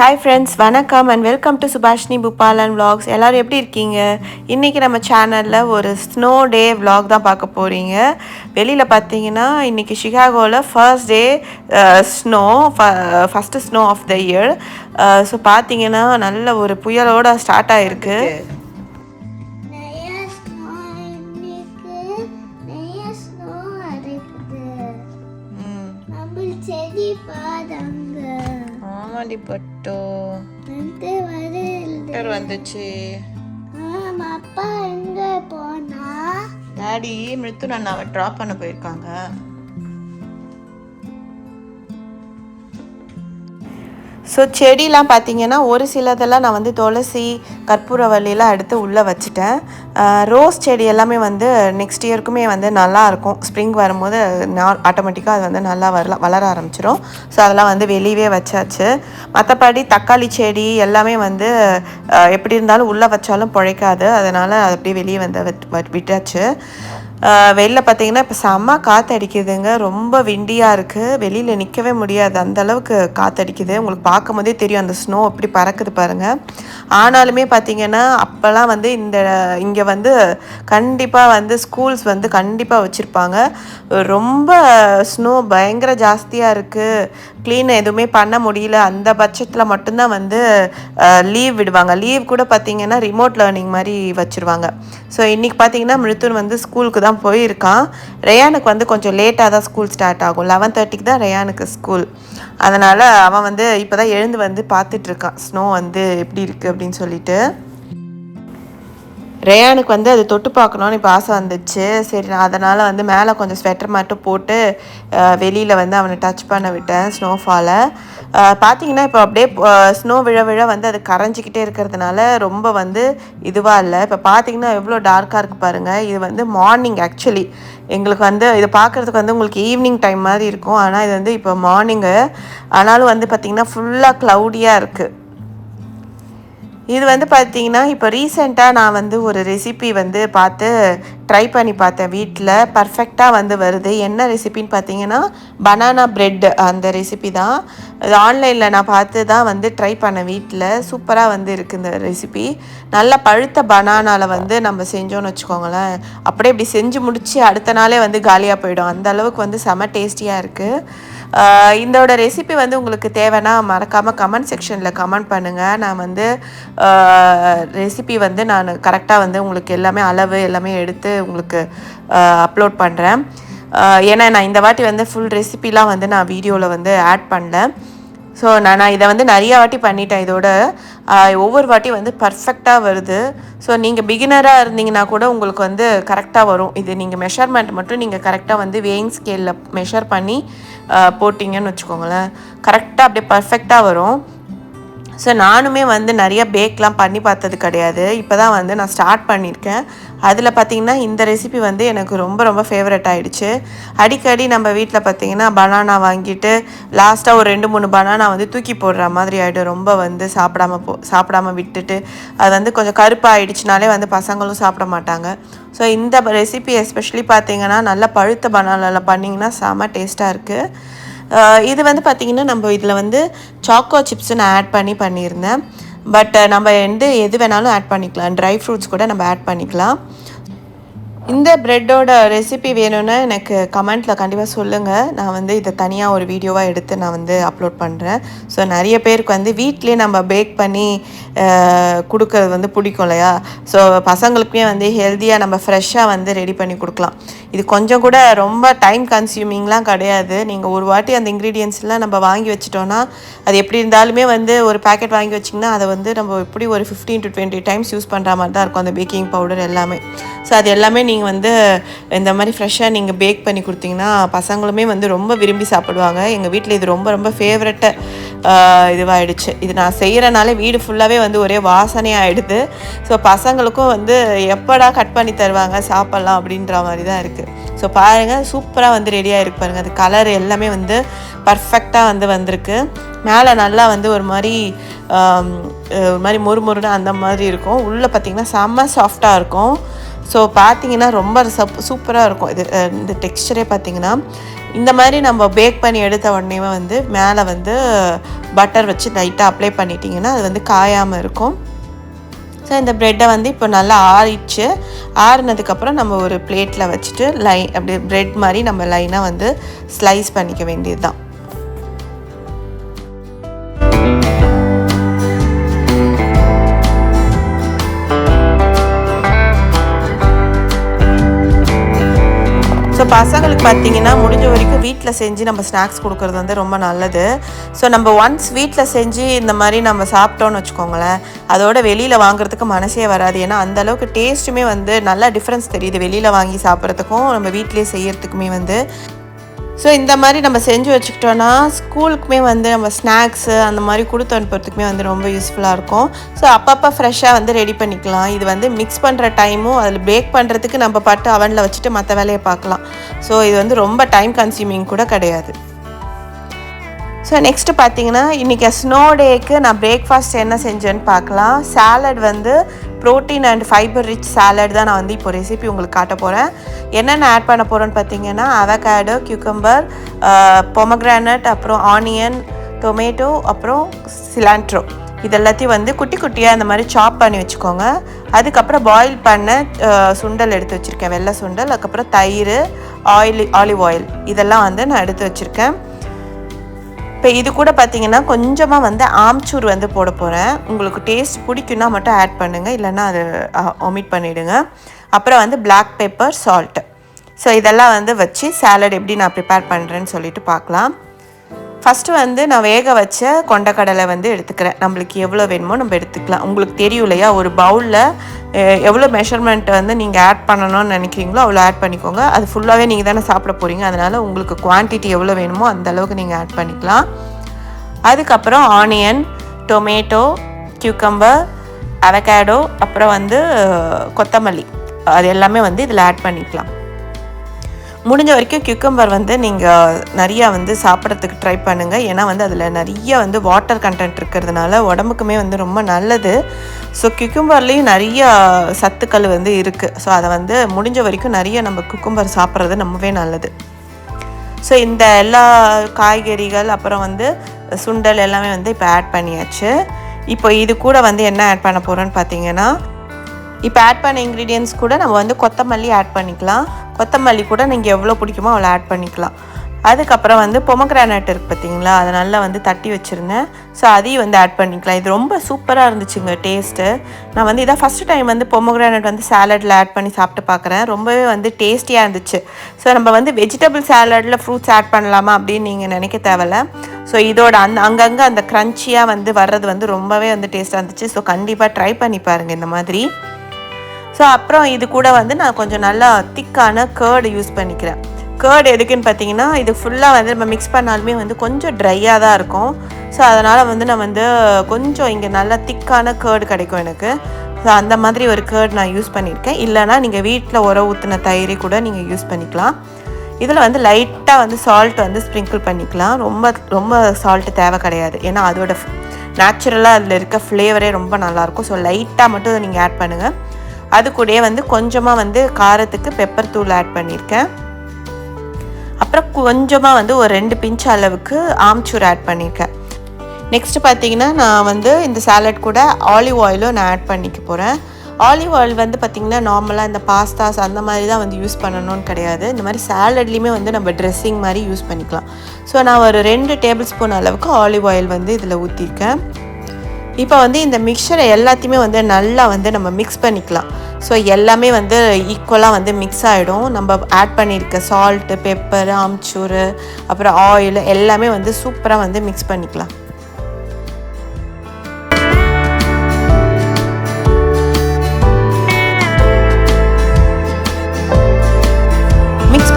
Hi friends, வணக்கம் and welcome to Subhashini Boopalan vlogs. எல்லோரும் எப்படி இருக்கீங்க? இன்றைக்கி நம்ம சேனலில் ஒரு ஸ்னோ டே விலாக் தான் பார்க்க போகிறீங்க. வெளியில் பார்த்தீங்கன்னா இன்றைக்கி சிகாகோவில் first day snow, first snow of the year. So பார்த்தீங்கன்னா நல்ல ஒரு புயலோடு ஸ்டார்ட் ஆகிருக்கு. பட்டோ வந்துச்சு. டாடி மிருத்து அண்ணாவை ட்ராப் பண்ண போயிருக்காங்க. ஸோ செடியெலாம் பார்த்திங்கன்னா ஒரு சிலதெல்லாம் நான் வந்து துளசி கற்பூரவல்லியெல்லாம் எடுத்து உள்ளே வச்சுட்டேன். ரோஸ் செடி எல்லாமே வந்து நெக்ஸ்ட் இயருக்குமே வந்து நல்லாயிருக்கும். ஸ்ப்ரிங் வரும்போது ஆட்டோமேட்டிக்காக அது வந்து நல்லா வளர ஆரம்பிச்சிடும். ஸோ அதெல்லாம் வந்து வெளியவே வச்சாச்சு. மற்றபடி தக்காளி செடி எல்லாமே வந்து எப்படி இருந்தாலும் உள்ளே வச்சாலும் பிழைக்காது, அதனால் அது அப்படியே வெளியே வந்து விட்டாச்சு. வெளில பார்த்தீங்கன்னா இப்போ செம்ம காற்றடிக்குதுங்க. ரொம்ப விண்டியாக இருக்குது, வெளியில் நிற்கவே முடியாது, அந்தளவுக்கு காற்றடிக்குது. உங்களுக்கு பார்க்கும் போதே தெரியும் அந்த ஸ்னோ எப்படி பறக்குது பாருங்கள். ஆனாலுமே பார்த்திங்கன்னா அப்போல்லாம் வந்து இங்கே வந்து கண்டிப்பாக வந்து ஸ்கூல்ஸ் வந்து கண்டிப்பாக வச்சுருப்பாங்க. ரொம்ப ஸ்னோ பயங்கர ஜாஸ்தியாக இருக்குது, க்ளீன் எதுவுமே பண்ண முடியல, அந்த பட்சத்தில் மட்டும்தான் வந்து லீவ் விடுவாங்க. லீவ் கூட பார்த்திங்கன்னா ரிமோட் லேர்னிங் மாதிரி வச்சுருவாங்க. ஸோ இன்றைக்கி பார்த்திங்கன்னா மிருத்துன் வந்து ஸ்கூலுக்கு தான் போயிருக்கான். ரேயானுக்கு வந்து கொஞ்சம் லேட்டாக தான் ஸ்கூல் ஸ்டார்ட் ஆகும். 11:30 தான் ரேயானுக்கு ஸ்கூல். அதனால் அவன் வந்து இப்போ தான் எழுந்து வந்து பார்த்துட்ருக்கான் ஸ்னோ வந்து எப்படி இருக்குது அப்படின்னு சொல்லிட்டு. ரேயானுக்கு வந்து அது தொட்டு பார்க்கணுன்னு இப்போ ஆசை வந்துச்சு. சரி, நான் அதனால் வந்து மேலே கொஞ்சம் ஸ்வெட்டர் மட்டும் போட்டு வெளியில் வந்து அவனை டச் பண்ண விட்டேன் ஸ்னோஃபாலை. பார்த்திங்கன்னா இப்போ அப்படியே ஸ்னோ விழ விழ வந்து அது கரைஞ்சிக்கிட்டே இருக்கிறதுனால ரொம்ப வந்து இதுவாக இல்லை. இப்போ பார்த்திங்கன்னா எவ்வளோ டார்க்காக இருக்குது பாருங்கள். இது வந்து மார்னிங் ஆக்சுவலி எங்களுக்கு வந்து இதை பார்க்குறதுக்கு வந்து உங்களுக்கு ஈவினிங் டைம் மாதிரி இருக்கும். ஆனால் இது வந்து இப்போ மார்னிங்கு, ஆனாலும் வந்து பார்த்திங்கன்னா ஃபுல்லாக க்ளவுடியாக இருக்குது. இது வந்து பார்த்திங்கன்னா இப்போ ரீசெண்டாக நான் வந்து ஒரு ரெசிபி வந்து பார்த்து ட்ரை பண்ணி பார்த்தேன். வீட்டில் பர்ஃபெக்டாக வந்து வருது. என்ன ரெசிபின்னு பார்த்தீங்கன்னா பனானா ப்ரெட், அந்த ரெசிபி தான். அது ஆன்லைனில் நான் பார்த்து தான் வந்து ட்ரை பண்ணேன். வீட்டில் சூப்பராக வந்து இருக்குது இந்த ரெசிபி. நல்லா பழுத்த பனானாவில் வந்து நம்ம செஞ்சோன்னு வச்சுக்கோங்களேன், அப்படியே இப்படி செஞ்சு முடித்து அடுத்த நாளே வந்து காலியாக போயிடும். அந்த அளவுக்கு வந்து செம டேஸ்டியாக இருக்குது. இதோட ரெசிபி வந்து உங்களுக்கு தேவைன்னா மறக்காமல் கமெண்ட் செக்ஷனில் கமெண்ட் பண்ணுங்கள். நான் வந்து ரெசிபி வந்து நான் கரெக்டாக வந்து உங்களுக்கு எல்லாமே அளவு எல்லாமே எடுத்து உங்களுக்கு அப்லோட் பண்ணுறேன். ஏன்னா நான் இந்த வாட்டி வந்து ஃபுல் ரெசிபிலாம் வந்து நான் வீடியோவில் வந்து ஆட் பண்ணல. ஸோ நான் இதை வந்து நிறையா வாட்டி பண்ணிட்டேன். இதோட ஒவ்வொரு வாட்டி வந்து பர்ஃபெக்டாக வருது. ஸோ நீங்கள் பிகினராக இருந்தீங்கன்னா கூட உங்களுக்கு வந்து கரெக்டாக வரும். இது நீங்கள் மெஷர்மெண்ட் மட்டும் நீங்கள் கரெக்டாக வந்து வேயிங் ஸ்கேலில் மெஷர் பண்ணி போட்டிங்கன்னு வச்சுக்கோங்களேன், கரெக்டாக அப்படியே பர்ஃபெக்டாக வரும். ஸோ நானுமே வந்து நிறைய பேக்லாம் பண்ணி பார்த்தது கிடையாது. இப்போ தான் வந்து நான் ஸ்டார்ட் பண்ணியிருக்கேன். அதில் பார்த்திங்கன்னா இந்த ரெசிபி வந்து எனக்கு ரொம்ப ரொம்ப ஃபேவரட் ஆகிடுச்சு. அடிக்கடி நம்ம வீட்டில் பார்த்திங்கன்னா பனானா வாங்கிட்டு லாஸ்ட்டாக ஒரு 2-3 பனானா வந்து தூக்கி போடுற மாதிரி ஆகிடும். ரொம்ப வந்து சாப்பிடாம விட்டுட்டு அது வந்து கொஞ்சம் கருப்பாக ஆகிடுச்சினாலே வந்து பசங்களும் சாப்பிட மாட்டாங்க. ஸோ இந்த ரெசிபி எஸ்பெஷலி பார்த்திங்கன்னா நல்லா பழுத்த பனானாவில் பண்ணிங்கன்னா செம்ம டேஸ்ட்டாக இருக்குது. இது வந்து பார்த்திங்கன்னா நம்ம இதில் வந்து சாக்கோ சிப்ஸு நான் ஆட் பண்ணியிருந்தேன். பட் நம்ம வந்து எது வேணாலும் ஆட் பண்ணிக்கலாம், ட்ரை ஃப்ரூட்ஸ் கூட நம்ம ஆட் பண்ணிக்கலாம். இந்த ப்ரெட்டோட ரெசிபி வேணும்னா எனக்கு கமெண்ட்டில் கண்டிப்பாக சொல்லுங்கள். நான் வந்து இதை தனியாக ஒரு வீடியோவாக எடுத்து நான் வந்து அப்லோட் பண்ணுறேன். ஸோ நிறைய பேருக்கு வந்து வீட்லேயே நம்ம பேக் பண்ணி கொடுக்கறது வந்து பிடிக்கும் இல்லையா? ஸோ பசங்களுக்குமே வந்து ஹெல்த்தியாக நம்ம ஃப்ரெஷ்ஷாக வந்து ரெடி பண்ணி கொடுக்கலாம். இது கொஞ்சம் கூட ரொம்ப டைம் கன்சியூமிங்லாம் கிடையாது. நீங்கள் ஒரு வாட்டி அந்த இன்க்ரீடியன்ஸ்லாம் நம்ம வாங்கி வச்சிட்டோன்னா அது எப்படி இருந்தாலுமே வந்து ஒரு பேக்கெட் வாங்கி வச்சிங்கன்னா அதை வந்து நம்ம எப்படி ஒரு 15 to 20 டைம்ஸ் யூஸ் பண்ணுற மாதிரி தான் இருக்கும் அந்த பேக்கிங் பவுடர் எல்லாமே. ஸோ அது எல்லாமே நீங்கள் வந்து இந்த மாதிரி ஃப்ரெஷ்ஷாக நீங்கள் பேக் பண்ணி கொடுத்தீங்கன்னா பசங்களுமே வந்து ரொம்ப விரும்பி சாப்பிடுவாங்க. எங்கள் வீட்டில் இது ரொம்ப ரொம்ப ஃபேவரட்டு இதுவாகிடுச்சு. இது நான் செய்கிறனால வீடு ஃபுல்லாகவே வந்து ஒரே வாசனையாக ஆகிடுது. ஸோ பசங்களுக்கும் வந்து எப்படா கட் பண்ணி தருவாங்க சாப்பிட்லாம் அப்படின்ற மாதிரி தான் இருக்குது. ஸோ பாருங்கள், சூப்பராக வந்து ரெடியாக இருக்கு பாருங்கள். அது கலர் எல்லாமே வந்து பர்ஃபெக்டாக வந்து வந்திருக்கு. மேலே நல்லா வந்து ஒரு மாதிரி மொறுமொறுன்னு அந்த மாதிரி இருக்கும். உள்ளே பார்த்திங்கன்னா செம்ம சாஃப்டாக இருக்கும். ஸோ பார்த்தீங்கன்னா ரொம்ப சூப்பராக இருக்கும் இது. இந்த டெக்ஸ்சரே பார்த்தீங்கன்னா இந்த மாதிரி நம்ம பேக் பண்ணி எடுத்த உடனே வந்து மேலே வந்து பட்டர் வச்சு லைட்டாக அப்ளை பண்ணிட்டிங்கன்னா அது வந்து காயாமல் இருக்கும். ஸோ இந்த ப்ரெட்டை வந்து இப்போ நல்லா ஆறிடுச்சு. ஆறுனதுக்கப்புறம் நம்ம ஒரு பிளேட்டில் வச்சுட்டு அப்படியே ப்ரெட் மாதிரி நம்ம லைனாக வந்து ஸ்லைஸ் பண்ணிக்க வேண்டியது தான். ஸோ பசங்களுக்கு பார்த்தீங்கன்னா முடிஞ்ச வரைக்கும் வீட்டில் செஞ்சு நம்ம ஸ்நாக்ஸ் கொடுக்குறது வந்து ரொம்ப நல்லது. ஸோ நம்ம ஒன்ஸ் வீட்டில் செஞ்சு இந்த மாதிரி நம்ம சாப்பிட்டோன்னு வச்சுக்கோங்களேன், அதோட வெளியில் வாங்குறதுக்கு மனசே வராது. ஏன்னா அந்தளவுக்கு டேஸ்ட்டுமே வந்து நல்லா டிஃப்ரென்ஸ் தெரியுது வெளியில் வாங்கி சாப்பிட்றதுக்கும் நம்ம வீட்டிலே செய்யறதுக்குமே வந்து. ஸோ இந்த மாதிரி நம்ம செஞ்சு வச்சுக்கிட்டோன்னா ஸ்கூலுக்குமே வந்து நம்ம ஸ்நாக்ஸு அந்த மாதிரி கொடுத்து அனுப்புறதுக்குமே வந்து ரொம்ப யூஸ்ஃபுல்லாக இருக்கும். ஸோ அப்பப்போ ஃப்ரெஷ்ஷாக வந்து ரெடி பண்ணிக்கலாம். இது வந்து மிக்ஸ் பண்ணுற டைமும் அதில் பேக் பண்ணுறதுக்கு நம்ம பாட்டு அவனில் வச்சுட்டு மற்ற வேலையை பார்க்கலாம். ஸோ இது வந்து ரொம்ப டைம் கன்சியூமிங் கூட கிடையாது. ஸோ நெக்ஸ்ட்டு பார்த்தீங்கன்னா இன்றைக்கி ஸ்னோ டேக்கு நான் பிரேக்ஃபாஸ்ட் என்ன செஞ்சேன்னு பார்க்கலாம். சாலட் வந்து protein and fibre rich salad தான் நான் வந்து இப்போ ரெசிபி உங்களுக்கு காட்ட போகிறேன். என்னென்ன ஆட் பண்ண போகிறேன்னு பார்த்தீங்கன்னா அவகாடோ, கியூக்கம்பர், பொமக்ரானட், அப்புறம் ஆனியன், டொமேட்டோ, அப்புறம் சிலாண்ட்ரோ இதெல்லாத்தையும் வந்து குட்டி குட்டியாக இந்த மாதிரி சாப் பண்ணி வச்சுக்கோங்க. அதுக்கப்புறம் பாயில் பண்ண சுண்டல் எடுத்து வச்சுருக்கேன், வெள்ளை சுண்டல். அதுக்கப்புறம் தயிர், ஆலிவ் ஆயில் இதெல்லாம் வந்து நான் எடுத்து வச்சுருக்கேன். இப்போ இது கூட பார்த்தீங்கன்னா கொஞ்சமாக வந்து ஆம்ச்சூர் வந்து போட போகிறேன். உங்களுக்கு டேஸ்ட் பிடிக்குன்னா மட்டும் ஆட் பண்ணுங்கள், இல்லைன்னா அது ஒமிட் பண்ணிவிடுங்க. அப்புறம் வந்து பிளாக் பெப்பர், சால்ட்டு. ஸோ இதெல்லாம் வந்து வச்சு சாலட் எப்படி நான் ப்ரிப்பேர் பண்ணுறேன்னு சொல்லிட்டு பார்க்கலாம். ஃபஸ்ட்டு வந்து நான் வேக வச்ச கொண்டக்கடலை வந்து எடுத்துக்கிறேன். நம்மளுக்கு எவ்வளோ வேணுமோ நம்ம எடுத்துக்கலாம். உங்களுக்கு தெரியும் இல்லையா, ஒரு பவுலில் எவ்வளோ மெஷர்மெண்ட் வந்து நீங்கள் ஆட் பண்ணணும்னு நினைக்கிறீங்களோ அவ்வளோ ஆட் பண்ணிக்கோங்க. அது ஃபுல்லாகவே நீங்கள் தானே சாப்பிட போகிறீங்க, அதனால் உங்களுக்கு குவான்டிட்டி எவ்வளோ வேணுமோ அந்த அளவுக்கு நீங்கள் ஆட் பண்ணிக்கலாம். அதுக்கப்புறம் ஆனியன், டொமேட்டோ, கியூக்கம்பர், அவகாடோ, அப்புறம் வந்து கொத்தமல்லி அது எல்லாமே வந்து இதில் ஆட் பண்ணிக்கலாம். முடிஞ்ச வரைக்கும் கியூக்கம்பர் வந்து நீங்கள் நிறையா வந்து சாப்பிட்றதுக்கு ட்ரை பண்ணுங்கள். ஏன்னா வந்து அதில் நிறைய வந்து வாட்டர் கண்டென்ட் இருக்கிறதுனால உடம்புக்குமே வந்து ரொம்ப நல்லது. ஸோ கியூக்கம்பர்லேயும் நிறைய சத்துக்கள் வந்து இருக்குது. ஸோ அதை வந்து முடிஞ்ச வரைக்கும் நிறைய நம்ம கியூக்கம்பர் சாப்பிட்றது ரொம்பவே நல்லது. ஸோ இந்த எல்லா காய்கறிகள் அப்புறம் வந்து சுண்டல் எல்லாமே வந்து இப்போ ஆட் பண்ணியாச்சு. இப்போ இது கூட வந்து என்ன ஆட் பண்ண போகிறோன்னு பார்த்தீங்கன்னா, இப்போ ஆட் பண்ண இன்க்ரீடியன்ட்ஸ் கூட நம்ம வந்து கொத்தமல்லி ஆட் பண்ணிக்கலாம். கொத்தமல்லி கூட நீங்கள் எவ்வளோ பிடிக்குமோ அவ்வளோ ஆட் பண்ணிக்கலாம். அதுக்கப்புறம் வந்து பொமக்ரானட் இருக்குது பார்த்தீங்களா, அதை நல்லா வந்து தட்டி வச்சுருந்தேன். ஸோ அதையும் வந்து ஆட் பண்ணிக்கலாம். இது ரொம்ப சூப்பராக இருந்துச்சுங்க டேஸ்ட்டு. நான் வந்து இதான் ஃபஸ்ட்டு டைம் வந்து பொமக்ரானட் வந்து சாலட்டில் ஆட் பண்ணி சாப்பிட்டு பார்க்குறேன். ரொம்பவே வந்து டேஸ்டியாக இருந்துச்சு. ஸோ நம்ம வந்து வெஜிடபிள் சாலட்டில் ஃப்ரூட்ஸ் ஆட் பண்ணலாமா அப்படின்னு நீங்கள் நினைக்க தேவையில்ல. ஸோ இதோட அங்கங்கே அந்த க்ரன்ச்சியாக வந்து வர்றது வந்து ரொம்பவே வந்து டேஸ்ட்டாக இருந்துச்சு. ஸோ கண்டிப்பாக ட்ரை பண்ணி பாருங்கள் இந்த மாதிரி. ஸோ அப்புறம் இது கூட வந்து நான் கொஞ்சம் நல்லா திக்கான கேர்டு யூஸ் பண்ணிக்கிறேன். கேர்டு எதுக்குன்னு பார்த்தீங்கன்னா, இது ஃபுல்லாக வந்து நம்ம மிக்ஸ் பண்ணாலுமே வந்து கொஞ்சம் ட்ரையாக தான் இருக்கும். ஸோ அதனால் வந்து நான் வந்து கொஞ்சம் இங்கே நல்லா திக்கான கேர்டு கிடைக்கும் எனக்கு. ஸோ அந்த மாதிரி ஒரு கேர்டு நான் யூஸ் பண்ணியிருக்கேன். இல்லைனா நீங்கள் வீட்டில் ஊற்றின தயிரை கூட நீங்கள் யூஸ் பண்ணிக்கலாம். இதில் வந்து லைட்டாக வந்து சால்ட் வந்து ஸ்ப்ரிங்கிள் பண்ணிக்கலாம். ரொம்ப சால்ட்டு தேவை கிடையாது. ஏன்னா அதோட நேச்சுரலாக அதில் இருக்க ஃப்ளேவரே ரொம்ப நல்லாயிருக்கும். ஸோ லைட்டாக மட்டும் நீங்கள் ஆட் பண்ணுங்கள். அது கூடயே வந்து கொஞ்சமாக வந்து காரத்துக்கு பெப்பர் தூள் ஆட் பண்ணியிருக்கேன். அப்புறம் கொஞ்சமாக வந்து ஒரு 2 பிஞ்ச் அளவுக்கு ஆம்ச்சூர் ஆட் பண்ணியிருக்கேன். நெக்ஸ்ட்டு பார்த்தீங்கன்னா நான் வந்து இந்த சாலட் கூட ஆலிவ் ஆயிலும் நான் ஆட் பண்ணிக்க போகிறேன். ஆலிவ் ஆயில் வந்து பார்த்திங்கன்னா நார்மலாக இந்த பாஸ்தாஸ் அந்த மாதிரி தான் வந்து யூஸ் பண்ணணும்னு கிடையாது. இந்த மாதிரி சாலட்லேயுமே வந்து நம்ம ட்ரெஸ்ஸிங் மாதிரி யூஸ் பண்ணிக்கலாம். ஸோ நான் ஒரு 2 டேபிள் ஸ்பூன் அளவுக்கு ஆலிவ் ஆயில் வந்து இதில் ஊற்றிருக்கேன். இப்போ வந்து இந்த மிக்சரை எல்லாத்தையுமே வந்து நல்லா வந்து நம்ம மிக்ஸ் பண்ணிக்கலாம். ஸோ எல்லாமே வந்து ஈக்குவலாக வந்து மிக்ஸ் ஆகிடும். நம்ம ஆட் பண்ணியிருக்க சால்ட்டு, பெப்பர், ஆம்ச்சூர், அப்புறம் ஆயில் எல்லாமே வந்து சூப்பராக வந்து மிக்ஸ் பண்ணிக்கலாம்.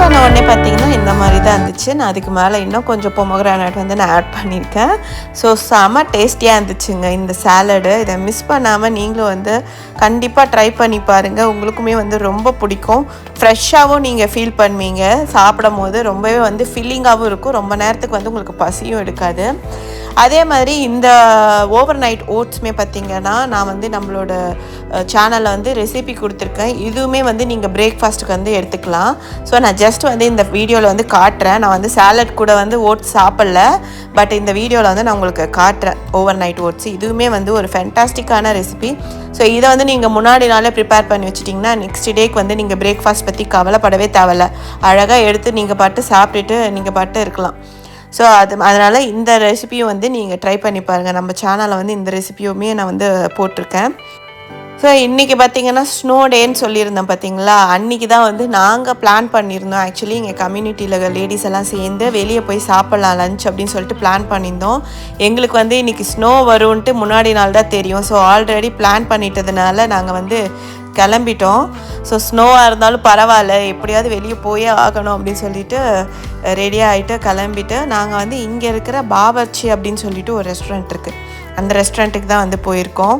பண்ண உடனே பார்த்தீங்கன்னா இந்த மாதிரி தான் இருந்துச்சு. நான் அதுக்கு மேலே இன்னும் கொஞ்சம் பொமக்ரானட் வந்து நான் ஆட் பண்ணியிருக்கேன். ஸோ செம டேஸ்டியாக இருந்துச்சுங்க இந்த சாலடு. இதை மிஸ் பண்ணாமல் நீங்களும் வந்து கண்டிப்பாக ட்ரை பண்ணி பாருங்கள். உங்களுக்குமே வந்து ரொம்ப பிடிக்கும். ஃப்ரெஷ்ஷாகவும் நீங்கள் ஃபீல் பண்ணுவீங்க. சாப்பிடும் போது ரொம்பவே வந்து ஃபில்லிங்காகவும் இருக்கும். ரொம்ப நேரத்துக்கு வந்து உங்களுக்கு பசியும் எடுக்காது. அதே மாதிரி இந்த ஓவர் நைட் ஓட்ஸுமே பார்த்திங்கன்னா நான் வந்து நம்மளோட சேனலில் வந்து ரெசிபி கொடுத்துருக்கேன். இதுவுமே வந்து நீங்கள் பிரேக்ஃபாஸ்ட்டுக்கு வந்து எடுத்துக்கலாம். ஸோ நான் ஜஸ்ட் வந்து இந்த வீடியோவில் வந்து காட்டுறேன். நான் வந்து சாலட் கூட வந்து ஓட்ஸ் சாப்பிடல, பட் இந்த வீடியோவில் வந்து நான் உங்களுக்கு காட்டுறேன் ஓவர் நைட் ஓட்ஸ். இதுவுமே வந்து ஒரு ஃபென்டாஸ்டிக்கான ரெசிபி. ஸோ இதை வந்து நீங்கள் முன்னாடி நாளே ப்ரிப்பேர் பண்ணி வச்சிட்டிங்கன்னா நெக்ஸ்ட் டேக்கு வந்து நீங்கள் பிரேக்ஃபாஸ்ட் பற்றி கவலைப்படவே தேவையில்ல. அழகாக எடுத்து நீங்கள் பாட்டு சாப்பிட்டுட்டு நீங்கள் பாட்டு இருக்கலாம். ஸோ அதனால் இந்த ரெசிபியும் வந்து நீங்கள் ட்ரை பண்ணி பாருங்கள். நம்ம சேனலில் வந்து இந்த ரெசிபியுமே நான் வந்து போட்டிருக்கேன். ஸோ இன்றைக்கி பார்த்திங்கன்னா ஸ்னோ டேன்னு சொல்லியிருந்தேன் பார்த்தீங்களா, அன்றைக்கி தான் வந்து நாங்கள் பிளான் பண்ணியிருந்தோம். ஆக்சுவலி எங்கள் கம்யூனிட்டியில் லேடிஸ் எல்லாம் சேர்ந்து வெளியே போய் சாப்பிட்லாம் லஞ்ச் அப்படின்னு சொல்லிட்டு பிளான் பண்ணியிருந்தோம். எங்களுக்கு வந்து இன்றைக்கி ஸ்னோ வரும்ன்ட்டு முன்னாடி நாள் தான் தெரியும். ஸோ ஆல்ரெடி பிளான் பண்ணிட்டதுனால நாங்கள் வந்து கிளம்பிட்டோம். ஸோ ஸ்னோவாக இருந்தாலும் பரவாயில்ல, எப்படியாவது வெளியே போயே ஆகணும் அப்படின்னு சொல்லிட்டு ரெடியாக ஆகிட்டு கிளம்பிட்டு நாங்கள் வந்து இங்கே இருக்கிற பாவர்ச்சி அப்படின்னு சொல்லிட்டு ஒரு ரெஸ்டாரண்ட் இருக்குது. அந்த ரெஸ்டாரண்ட்டுக்கு தான் வந்து போயிருக்கோம்.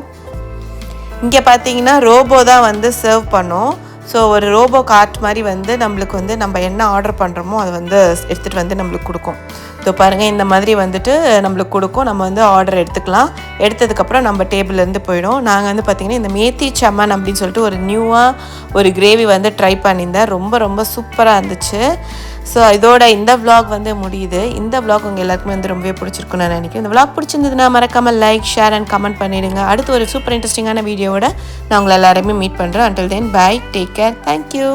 இங்கே பார்த்தீங்கன்னா ரோபோ தான் வந்து சர்வ் பண்ணோம். ஸோ ஒரு ரோபோ கார்ட் மாதிரி வந்து நம்மளுக்கு வந்து நம்ம என்ன ஆர்டர் பண்ணுறோமோ அதை வந்து எடுத்துகிட்டு வந்து நம்மளுக்கு கொடுக்கும். ஸோ பாருங்கள், இந்த மாதிரி வந்துட்டு நம்மளுக்கு கொடுக்கும். நம்ம வந்து ஆர்டர் எடுத்துக்கலாம். எடுத்ததுக்கப்புறம் நம்ம டேபிள்லேருந்து போயிடும். நாங்கள் வந்து பார்த்திங்கன்னா இந்த மேத்தி சம்மன் அப்படின்னு சொல்லிட்டு ஒரு நியூவாக ஒரு கிரேவி வந்து ட்ரை பண்ணியிருந்தேன். ரொம்ப ரொம்ப சூப்பராக இருந்துச்சு. ஸோ இதோட இந்த vlog வந்து முடியுது. இந்த vlog உங்கள் எல்லாருக்குமே வந்து ரொம்பவே பிடிச்சிருக்குன்னு நான் நினைக்கிறேன். இந்த vlog பிடிச்சிருந்ததுன்னா மறக்காமல் லைக், ஷேர் அண்ட் கமெண்ட் பண்ணிடுங்க. அடுத்து ஒரு சூப்பர் இன்ட்ரெஸ்டிங்கான வீடியோவோட நான் உங்களை எல்லாருமே மீட் பண்ணுறேன். until then bye, take care, thank you.